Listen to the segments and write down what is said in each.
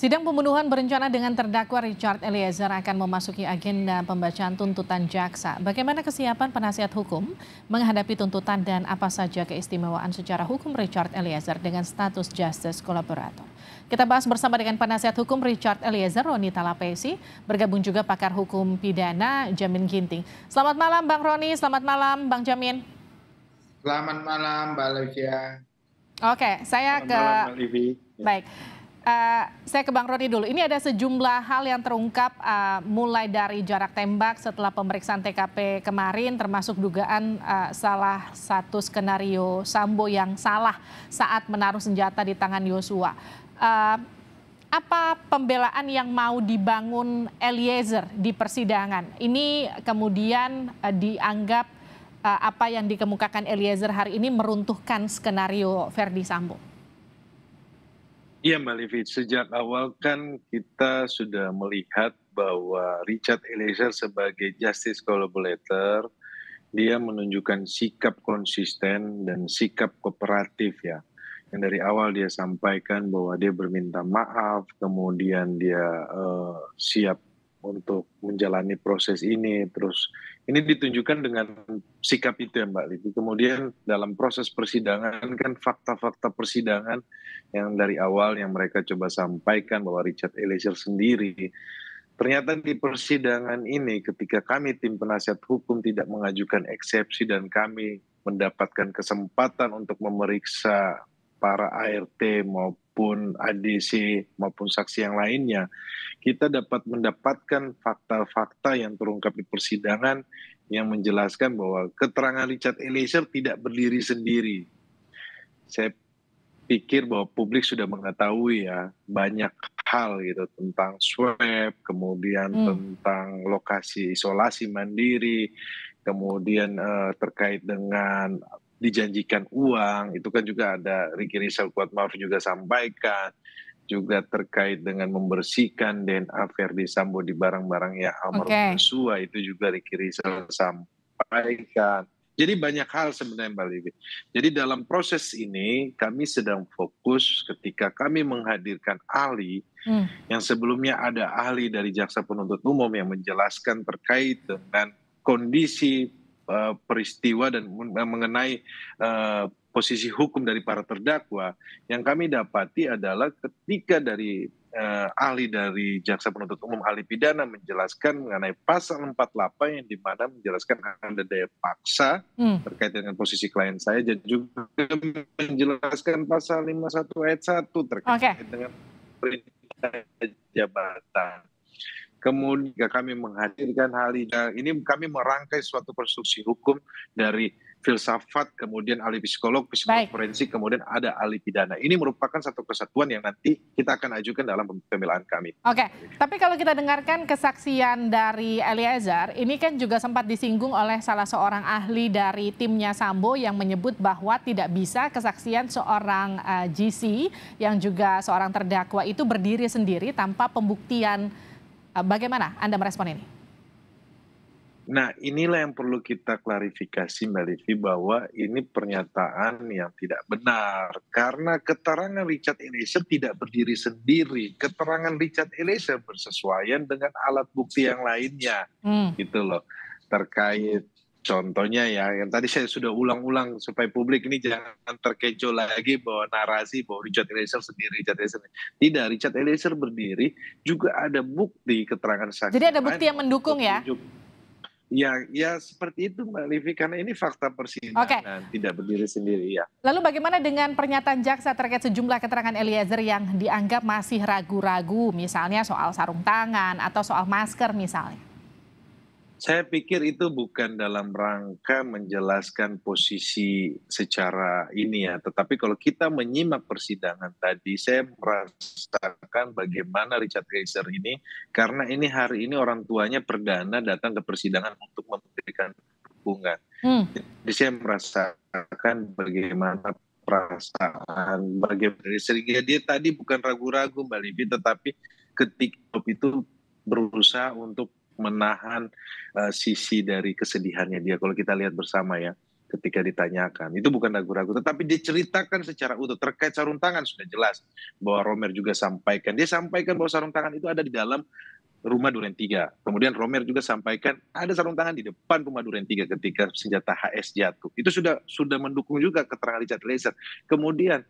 Sidang pembunuhan berencana dengan terdakwa Richard Eliezer akan memasuki agenda pembacaan tuntutan jaksa. Bagaimana kesiapan penasihat hukum menghadapi tuntutan dan apa saja keistimewaan secara hukum Richard Eliezer dengan status justice collaborator. Kita bahas bersama dengan penasihat hukum Richard Eliezer, Roni Talapesi, bergabung juga pakar hukum pidana Jamin Ginting. Selamat malam Bang Roni, selamat malam Bang Jamin. Selamat malam Mbak Livia. Oke, saya Selamat ke malam Mbak Livi. baik. Saya ke Bang Roni dulu. Ini ada sejumlah hal yang terungkap mulai dari jarak tembak setelah pemeriksaan TKP kemarin, termasuk dugaan salah satu skenario Sambo yang salah saat menaruh senjata di tangan Yosua. Apa pembelaan yang mau dibangun Eliezer di persidangan? Ini kemudian dianggap apa yang dikemukakan Eliezer hari ini meruntuhkan skenario Verdi Sambo. Iya Mbak Livi, sejak awal kan kita sudah melihat bahwa Richard Eliezer sebagai justice collaborator, dia menunjukkan sikap konsisten dan sikap kooperatif ya. Yang dari awal dia sampaikan bahwa dia berminta maaf, kemudian dia siap untuk menjalani proses ini. Terus ini ditunjukkan dengan sikap itu ya Mbak Livi. Kemudian dalam proses persidangan kan fakta-fakta persidangan yang dari awal yang mereka coba sampaikan bahwa Richard Eliezer sendiri. Ternyata di persidangan ini ketika kami tim penasihat hukum tidak mengajukan eksepsi dan kami mendapatkan kesempatan untuk memeriksa para ART maupun ADC maupun saksi yang lainnya, kita dapat mendapatkan fakta-fakta yang terungkap di persidangan yang menjelaskan bahwa keterangan Richard Eliezer tidak berdiri sendiri. Saya pikir bahwa publik sudah mengetahui ya banyak hal gitu tentang swab, kemudian tentang lokasi isolasi mandiri, kemudian terkait dengan dijanjikan uang, itu kan juga ada Ricky Rizal Kuatmaruf juga sampaikan, juga terkait dengan membersihkan DNA Verdi Sambo di barang-barang yang almarhum Yosua, itu juga Ricky Rizal sampaikan. Jadi banyak hal sebenarnya Mbak Livi. Jadi dalam proses ini kami sedang fokus ketika kami menghadirkan ahli yang sebelumnya ada ahli dari Jaksa Penuntut Umum yang menjelaskan terkait dengan kondisi peristiwa dan mengenai posisi hukum dari para terdakwa. Yang kami dapati adalah ketika dari ahli dari Jaksa Penuntut Umum ahli pidana menjelaskan mengenai pasal 48 yang dimana menjelaskan ada daya paksa terkait dengan posisi klien saya, dan juga menjelaskan pasal 51 ayat 1 terkait dengan perintah jabatan. Kemudian kami menghadirkan hal ini, kami merangkai suatu konstruksi hukum dari filsafat, kemudian ahli psikolog forensik, kemudian ada ahli pidana. Ini merupakan satu kesatuan yang nanti kita akan ajukan dalam pembelaan kami. Oke, tapi kalau kita dengarkan kesaksian dari Eliezer, ini kan juga sempat disinggung oleh salah seorang ahli dari timnya Sambo yang menyebut bahwa tidak bisa kesaksian seorang GC yang juga seorang terdakwa itu berdiri sendiri tanpa pembuktian. Bagaimana Anda merespon ini? Nah, inilah yang perlu kita klarifikasi Mbak Livi, bahwa ini pernyataan yang tidak benar. Karena keterangan Richard Eliezer tidak berdiri sendiri. Keterangan Richard Eliezer bersesuaian dengan alat bukti yang lainnya. Gitu loh. Terkait contohnya ya, yang tadi saya sudah ulang-ulang supaya publik ini jangan terkecoh lagi bahwa narasi bahwa Richard Eliezer sendiri, Tidak, Richard Eliezer berdiri, juga ada bukti keterangan saksi. Jadi ada bukti yang mendukung ya? Ya seperti itu Mbak Livi, karena ini fakta persidangan, tidak berdiri sendiri ya. Lalu bagaimana dengan pernyataan jaksa terkait sejumlah keterangan Eliezer yang dianggap masih ragu-ragu, misalnya soal sarung tangan atau soal masker misalnya? Saya pikir itu bukan dalam rangka menjelaskan posisi secara ini ya, tetapi kalau kita menyimak persidangan tadi, saya merasakan bagaimana Richard Eliezer ini, karena ini hari ini orang tuanya perdana datang ke persidangan untuk memberikan dukungan. Jadi saya merasakan bagaimana perasaan sehingga dia tadi bukan ragu-ragu Mbak Livi, tetapi ketika itu berusaha untuk menahan sisi dari kesedihannya dia. Kalau kita lihat bersama ya, ketika ditanyakan. Itu bukan ragu-ragu, tetapi diceritakan secara utuh. Terkait sarung tangan sudah jelas bahwa Romer juga sampaikan. Dia sampaikan bahwa sarung tangan itu ada di dalam rumah Duren 3. Kemudian Romer juga sampaikan ada sarung tangan di depan rumah Duren 3 ketika senjata HS jatuh. Itu sudah mendukung juga keterangan Richard Eliezer. Kemudian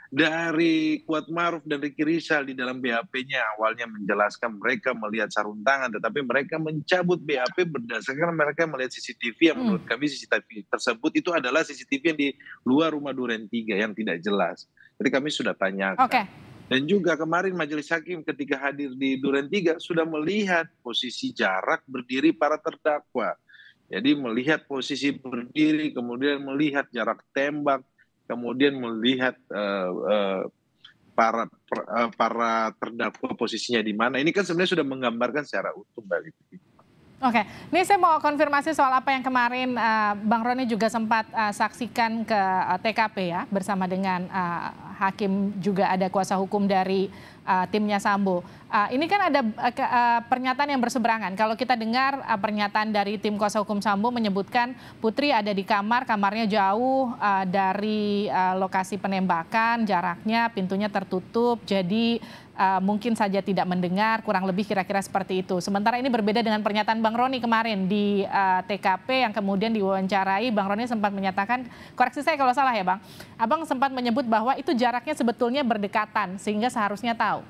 dari Kuatmaruf dan Ricky Rizal di dalam BAP-nya awalnya menjelaskan mereka melihat sarung tangan, tetapi mereka mencabut BAP berdasarkan mereka melihat CCTV yang menurut kami CCTV tersebut itu adalah CCTV yang di luar rumah Duren 3 yang tidak jelas. Jadi kami sudah tanyakan. Oke. Dan juga kemarin majelis hakim ketika hadir di Duren 3 sudah melihat posisi jarak berdiri para terdakwa. Jadi melihat posisi berdiri, kemudian melihat jarak tembak, kemudian melihat para terdakwa posisinya di mana. Ini kan sebenarnya sudah menggambarkan secara utuh, Mbak Livi. Oke, ini saya mau konfirmasi soal apa yang kemarin Bang Roni juga sempat saksikan ke TKP ya, bersama dengan hakim, juga ada kuasa hukum dari timnya Sambo. Ini kan ada pernyataan yang berseberangan. Kalau kita dengar pernyataan dari tim kuasa hukum Sambo menyebutkan Putri ada di kamar, kamarnya jauh dari lokasi penembakan, jaraknya, pintunya tertutup, jadi mungkin saja tidak mendengar, kurang lebih kira-kira seperti itu. Sementara ini berbeda dengan pernyataan Bang Roni kemarin di TKP yang kemudian diwawancarai. Bang Roni sempat menyatakan, koreksi saya kalau salah ya Bang, Abang sempat menyebut bahwa itu jaraknya sebetulnya berdekatan sehingga seharusnya tahu.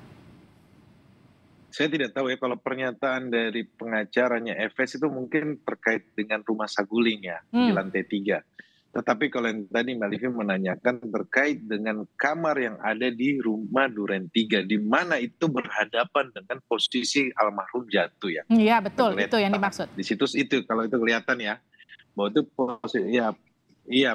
Saya tidak tahu ya kalau pernyataan dari pengacaranya FS itu mungkin terkait dengan rumah saguling ya, di lantai 3. Tetapi kalau yang tadi Mbak Livi menanyakan terkait dengan kamar yang ada di rumah Duren 3, di mana itu berhadapan dengan posisi almarhum jatuh ya. Iya betul, itu yang dimaksud. Di situs itu, kalau itu kelihatan ya, bahwa itu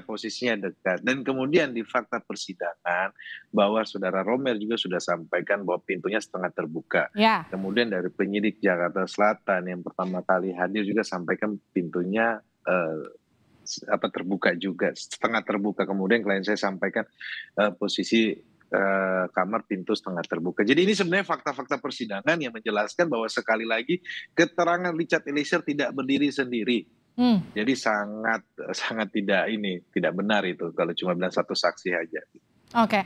posisinya dekat. Dan kemudian di fakta persidangan, bahwa saudara Romer juga sudah sampaikan bahwa pintunya setengah terbuka. Ya. Kemudian dari penyidik Jakarta Selatan yang pertama kali hadir juga sampaikan pintunya terbuka juga, setengah terbuka. Kemudian klien saya sampaikan posisi kamar pintu setengah terbuka. Jadi ini sebenarnya fakta-fakta persidangan yang menjelaskan bahwa sekali lagi keterangan Richard Eliezer tidak berdiri sendiri. Jadi sangat tidak benar itu kalau cuma bilang satu saksi aja. Oke.